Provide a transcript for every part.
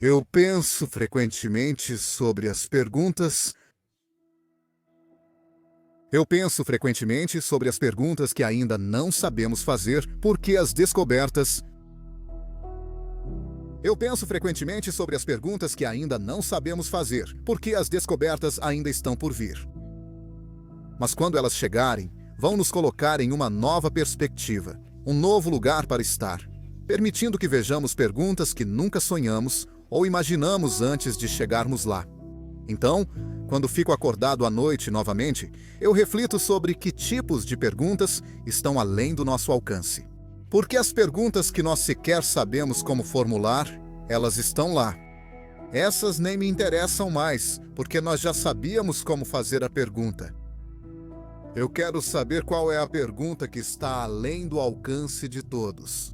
Eu penso frequentemente sobre as perguntas. Eu penso frequentemente sobre as perguntas que ainda não sabemos fazer, porque as descobertas. Eu penso frequentemente sobre as perguntas que ainda não sabemos fazer, porque as descobertas ainda estão por vir. Mas quando elas chegarem, vão nos colocar em uma nova perspectiva, um novo lugar para estar, permitindo que vejamos perguntas que nunca sonhamos ou imaginamos antes de chegarmos lá. Então, quando fico acordado à noite novamente, eu reflito sobre que tipos de perguntas estão além do nosso alcance. Porque as perguntas que nós sequer sabemos como formular, elas estão lá. Essas nem me interessam mais, porque nós já sabíamos como fazer a pergunta. Eu quero saber qual é a pergunta que está além do alcance de todos.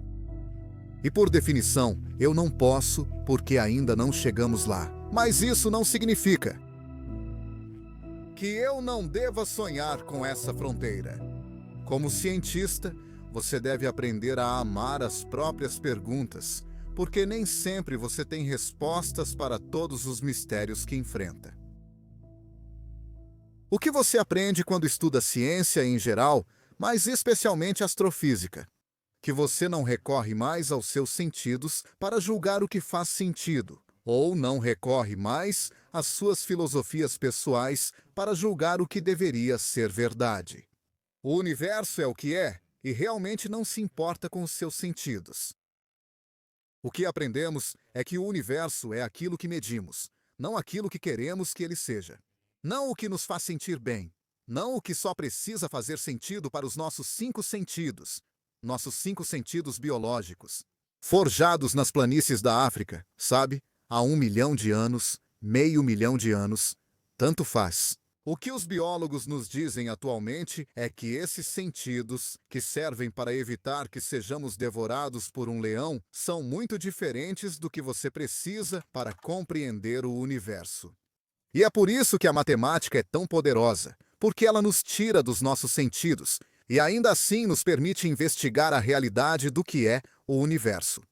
E por definição, eu não posso, porque ainda não chegamos lá. Mas isso não significa que eu não deva sonhar com essa fronteira. Como cientista, você deve aprender a amar as próprias perguntas, porque nem sempre você tem respostas para todos os mistérios que enfrenta. O que você aprende quando estuda ciência em geral, mas especialmente astrofísica? Que você não recorre mais aos seus sentidos para julgar o que faz sentido, ou não recorre mais às suas filosofias pessoais para julgar o que deveria ser verdade. O universo é o que é, e realmente não se importa com os seus sentidos. O que aprendemos é que o universo é aquilo que medimos, não aquilo que queremos que ele seja. Não o que nos faz sentir bem, não o que só precisa fazer sentido para os nossos 5 sentidos, nossos 5 sentidos biológicos, forjados nas planícies da África, sabe? Há 1 milhão de anos, meio milhão de anos, tanto faz. O que os biólogos nos dizem atualmente é que esses sentidos, que servem para evitar que sejamos devorados por um leão, são muito diferentes do que você precisa para compreender o universo. E é por isso que a matemática é tão poderosa, porque ela nos tira dos nossos sentidos e ainda assim nos permite investigar a realidade do que é o universo.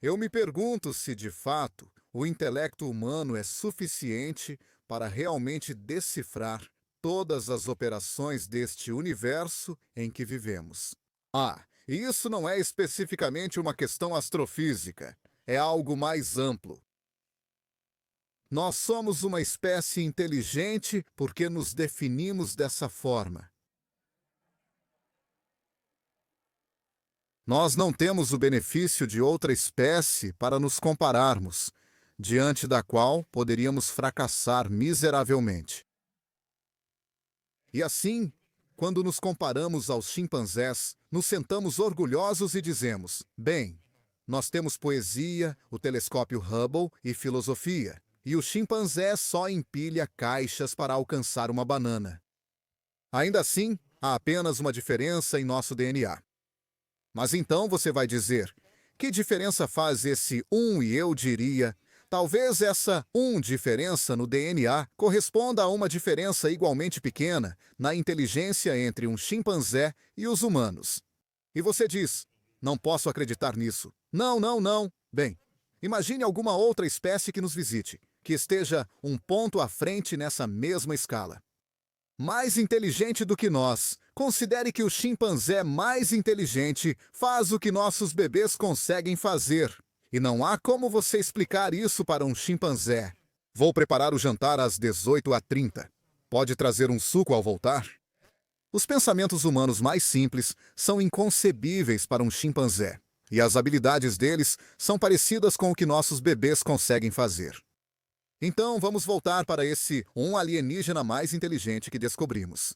Eu me pergunto se, de fato, o intelecto humano é suficiente para realmente decifrar todas as operações deste universo em que vivemos. E isso não é especificamente uma questão astrofísica, é algo mais amplo. Nós somos uma espécie inteligente porque nos definimos dessa forma. Nós não temos o benefício de outra espécie para nos compararmos, diante da qual poderíamos fracassar miseravelmente. E assim, quando nos comparamos aos chimpanzés, nos sentamos orgulhosos e dizemos: bem, nós temos poesia, o telescópio Hubble e filosofia, e o chimpanzé só empilha caixas para alcançar uma banana. Ainda assim, há apenas uma diferença em nosso DNA. Mas então você vai dizer: que diferença faz esse e eu diria: talvez essa diferença no DNA corresponda a uma diferença igualmente pequena na inteligência entre um chimpanzé e os humanos. E você diz: não posso acreditar nisso. Não. Bem, imagine alguma outra espécie que nos visite, que esteja um ponto à frente nessa mesma escala. Mais inteligente do que nós. Considere que o chimpanzé mais inteligente faz o que nossos bebês conseguem fazer. E não há como você explicar isso para um chimpanzé. Vou preparar o jantar às 18h30. Pode trazer um suco ao voltar? Os pensamentos humanos mais simples são inconcebíveis para um chimpanzé. E as habilidades deles são parecidas com o que nossos bebês conseguem fazer. Então, vamos voltar para esse alienígena mais inteligente que descobrimos.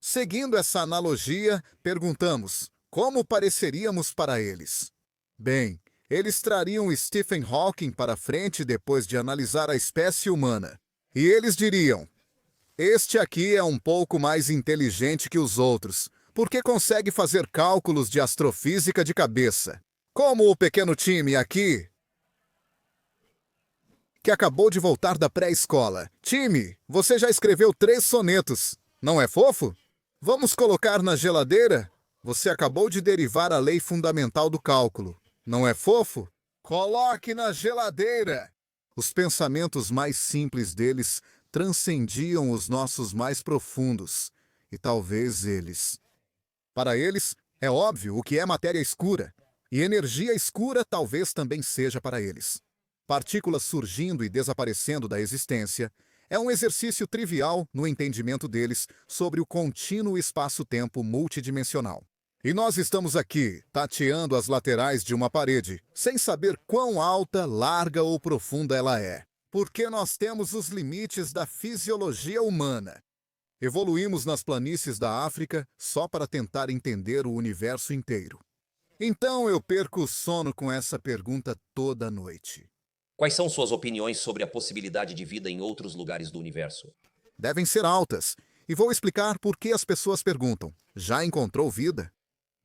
Seguindo essa analogia, perguntamos: como pareceríamos para eles? Bem, eles trariam Stephen Hawking para frente depois de analisar a espécie humana. E eles diriam: este aqui é um pouco mais inteligente que os outros, porque consegue fazer cálculos de astrofísica de cabeça. Como o pequeno time aqui, que acabou de voltar da pré-escola. Time, você já escreveu 3 sonetos. Não é fofo? Vamos colocar na geladeira? Você acabou de derivar a lei fundamental do cálculo. Não é fofo? Coloque na geladeira. Os pensamentos mais simples deles transcendiam os nossos mais profundos, e talvez eles. Para eles, é óbvio o que é matéria escura, e energia escura talvez também seja para eles. Partículas surgindo e desaparecendo da existência é um exercício trivial no entendimento deles sobre o contínuo espaço-tempo multidimensional. E nós estamos aqui, tateando as laterais de uma parede, sem saber quão alta, larga ou profunda ela é, porque nós temos os limites da fisiologia humana. Evoluímos nas planícies da África só para tentar entender o universo inteiro. Então eu perco o sono com essa pergunta toda noite. Quais são suas opiniões sobre a possibilidade de vida em outros lugares do universo? Devem ser altas, e vou explicar por que as pessoas perguntam: já encontrou vida?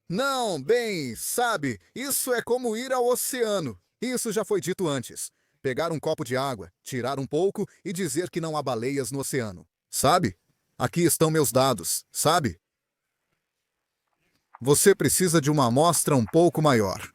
Não, bem, sabe, isso é como ir ao oceano. Isso já foi dito antes. Pegar um copo de água, tirar um pouco e dizer que não há baleias no oceano. Sabe? Aqui estão meus dados, sabe? Você precisa de uma amostra um pouco maior.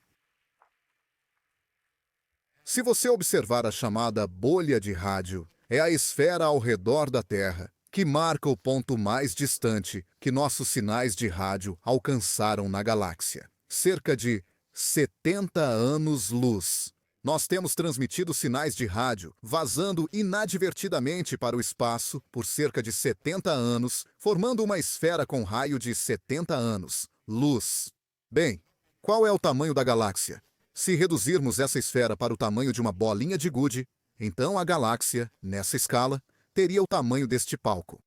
Se você observar a chamada bolha de rádio, é a esfera ao redor da Terra que marca o ponto mais distante que nossos sinais de rádio alcançaram na galáxia. Cerca de 70 anos-luz. Nós temos transmitido sinais de rádio vazando inadvertidamente para o espaço por cerca de 70 anos, formando uma esfera com raio de 70 anos, luz. Bem, qual é o tamanho da galáxia? Se reduzirmos essa esfera para o tamanho de uma bolinha de gude, então a galáxia, nessa escala, teria o tamanho deste palco.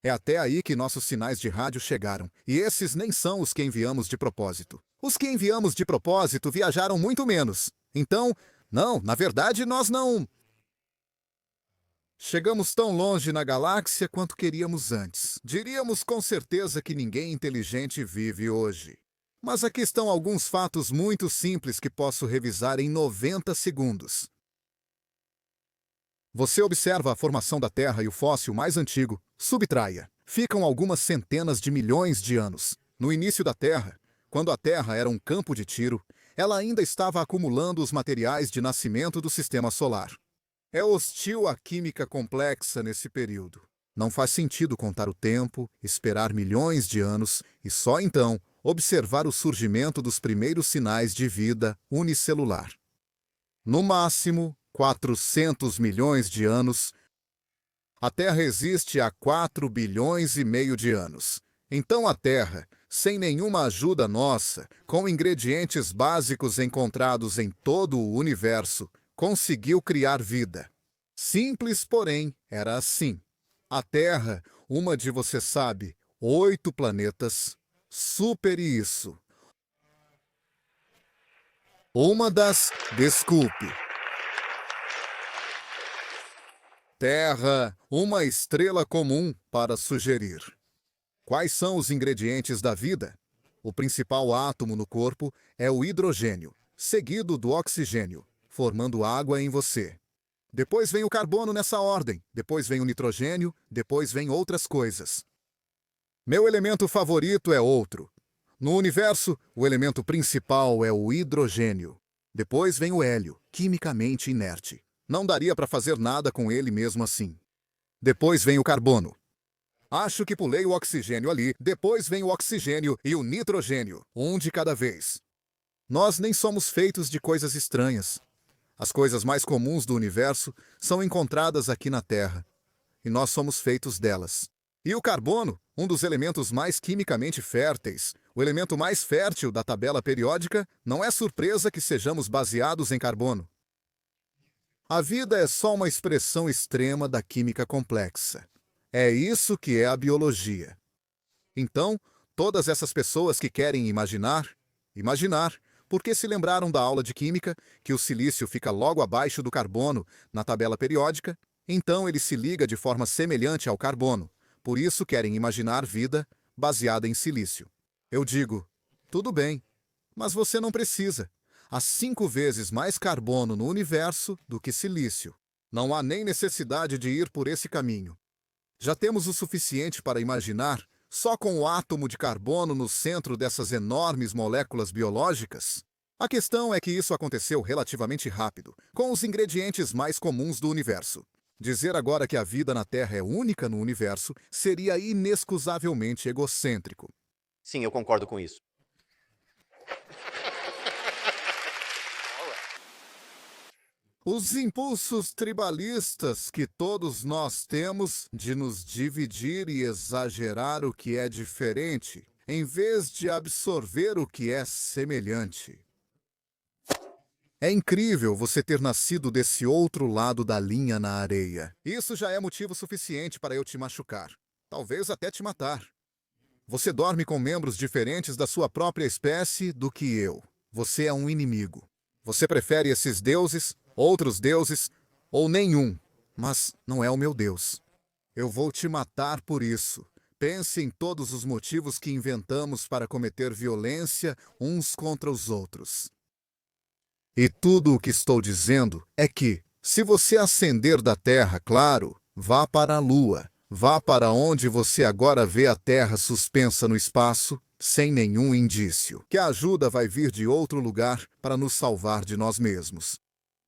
É até aí que nossos sinais de rádio chegaram, e esses nem são os que enviamos de propósito. Os que enviamos de propósito viajaram muito menos. Então, não, na verdade nós não chegamos tão longe na galáxia quanto queríamos antes. Diríamos com certeza que ninguém inteligente vive hoje. Mas aqui estão alguns fatos muito simples que posso revisar em 90 segundos. Você observa a formação da Terra e o fóssil mais antigo, Subtraia. Ficam algumas centenas de milhões de anos. No início da Terra, quando a Terra era um campo de tiro, ela ainda estava acumulando os materiais de nascimento do Sistema Solar. É hostil à química complexa nesse período. Não faz sentido contar o tempo, esperar milhões de anos e só então observar o surgimento dos primeiros sinais de vida unicelular. No máximo, 400 milhões de anos, a Terra existe há 4 bilhões e meio de anos. Então a Terra, sem nenhuma ajuda nossa, com ingredientes básicos encontrados em todo o universo, conseguiu criar vida. Simples, porém, era assim. A Terra, uma de você sabe, 8 planetas, supere isso. Uma das... Desculpe. Terra, uma estrela comum para sugerir. Quais são os ingredientes da vida? O principal átomo no corpo é o hidrogênio, seguido do oxigênio, formando água em você. Depois vem o carbono nessa ordem, depois vem o nitrogênio, depois vem outras coisas. Meu elemento favorito é outro. No universo, o elemento principal é o hidrogênio. Depois vem o hélio, quimicamente inerte. Não daria para fazer nada com ele mesmo assim. Depois vem o carbono. Acho que pulei o oxigênio ali. Depois vem o oxigênio e o nitrogênio, um de cada vez. Nós nem somos feitos de coisas estranhas. As coisas mais comuns do universo são encontradas aqui na Terra, e nós somos feitos delas. E o carbono, um dos elementos mais quimicamente férteis, o elemento mais fértil da tabela periódica, não é surpresa que sejamos baseados em carbono. A vida é só uma expressão extrema da química complexa. É isso que é a biologia. Então, todas essas pessoas que querem imaginar, porque se lembraram da aula de química, que o silício fica logo abaixo do carbono na tabela periódica, então ele se liga de forma semelhante ao carbono. Por isso querem imaginar vida baseada em silício. Eu digo, tudo bem, mas você não precisa. Há 5 vezes mais carbono no universo do que silício. Não há nem necessidade de ir por esse caminho. Já temos o suficiente para imaginar, só com o átomo de carbono no centro dessas enormes moléculas biológicas? A questão é que isso aconteceu relativamente rápido, com os ingredientes mais comuns do universo. Dizer agora que a vida na Terra é única no universo seria inexcusavelmente egocêntrico. Sim, eu concordo com isso. Os impulsos tribalistas que todos nós temos de nos dividir e exagerar o que é diferente, em vez de absorver o que é semelhante. É incrível você ter nascido desse outro lado da linha na areia. Isso já é motivo suficiente para eu te machucar. Talvez até te matar. Você dorme com membros diferentes da sua própria espécie do que eu. Você é um inimigo. Você prefere esses deuses, outros deuses, ou nenhum. Mas não é o meu Deus. Eu vou te matar por isso. Pense em todos os motivos que inventamos para cometer violência uns contra os outros. E tudo o que estou dizendo é que, se você ascender da Terra, claro, vá para a Lua. Vá para onde você agora vê a Terra suspensa no espaço, sem nenhum indício, que a ajuda vai vir de outro lugar para nos salvar de nós mesmos.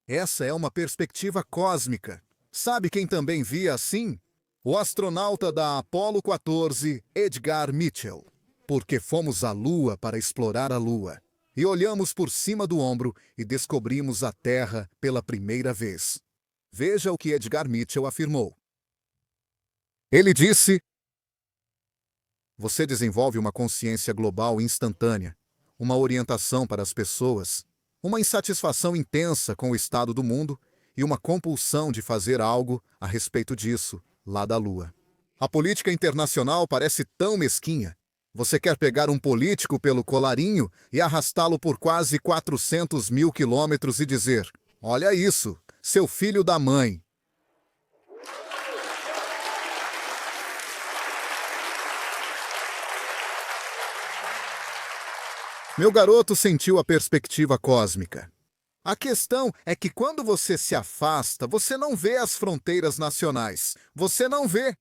Essa é uma perspectiva cósmica. Sabe quem também via assim? O astronauta da Apollo 14, Edgar Mitchell. Porque fomos à Lua para explorar a Lua. E olhamos por cima do ombro e descobrimos a Terra pela primeira vez. Veja o que Edgar Mitchell afirmou. Ele disse: você desenvolve uma consciência global instantânea, uma orientação para as pessoas, uma insatisfação intensa com o estado do mundo e uma compulsão de fazer algo a respeito disso, lá da Lua. A política internacional parece tão mesquinha. Você quer pegar um político pelo colarinho e arrastá-lo por quase 400 mil quilômetros e dizer: olha isso, seu filho da mãe. Meu garoto sentiu a perspectiva cósmica. A questão é que quando você se afasta, você não vê as fronteiras nacionais. Você não vê.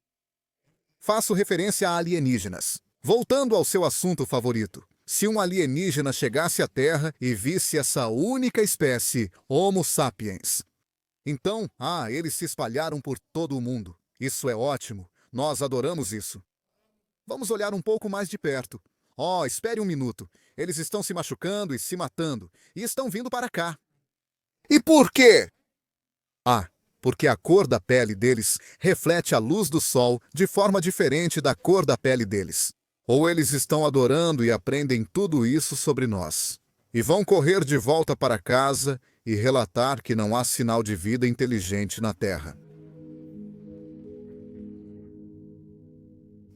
Faço referência a alienígenas. Voltando ao seu assunto favorito, se um alienígena chegasse à Terra e visse essa única espécie, Homo sapiens, então, eles se espalharam por todo o mundo. Isso é ótimo. Nós adoramos isso. Vamos olhar um pouco mais de perto. Espere um minuto. Eles estão se machucando e se matando, e estão vindo para cá. E por quê? Porque a cor da pele deles reflete a luz do sol de forma diferente da cor da pele deles. Ou eles estão adorando e aprendem tudo isso sobre nós. E vão correr de volta para casa e relatar que não há sinal de vida inteligente na Terra.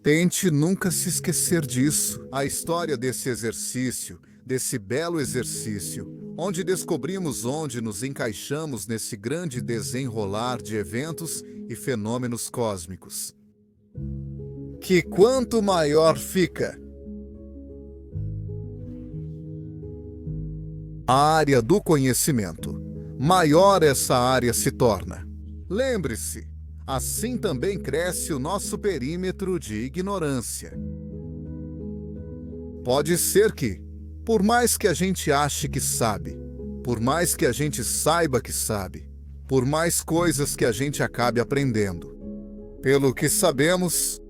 Tente nunca se esquecer disso. A história desse exercício, desse belo exercício, onde descobrimos onde nos encaixamos nesse grande desenrolar de eventos e fenômenos cósmicos. Que quanto maior fica a área do conhecimento, maior essa área se torna. Lembre-se, assim também cresce o nosso perímetro de ignorância. Pode ser que, por mais que a gente ache que sabe, por mais que a gente saiba que sabe, por mais coisas que a gente acabe aprendendo, pelo que sabemos,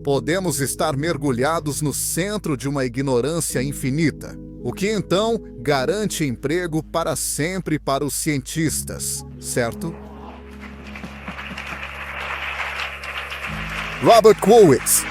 podemos estar mergulhados no centro de uma ignorância infinita, o que então garante emprego para sempre para os cientistas, certo? Robert Kwolwitz.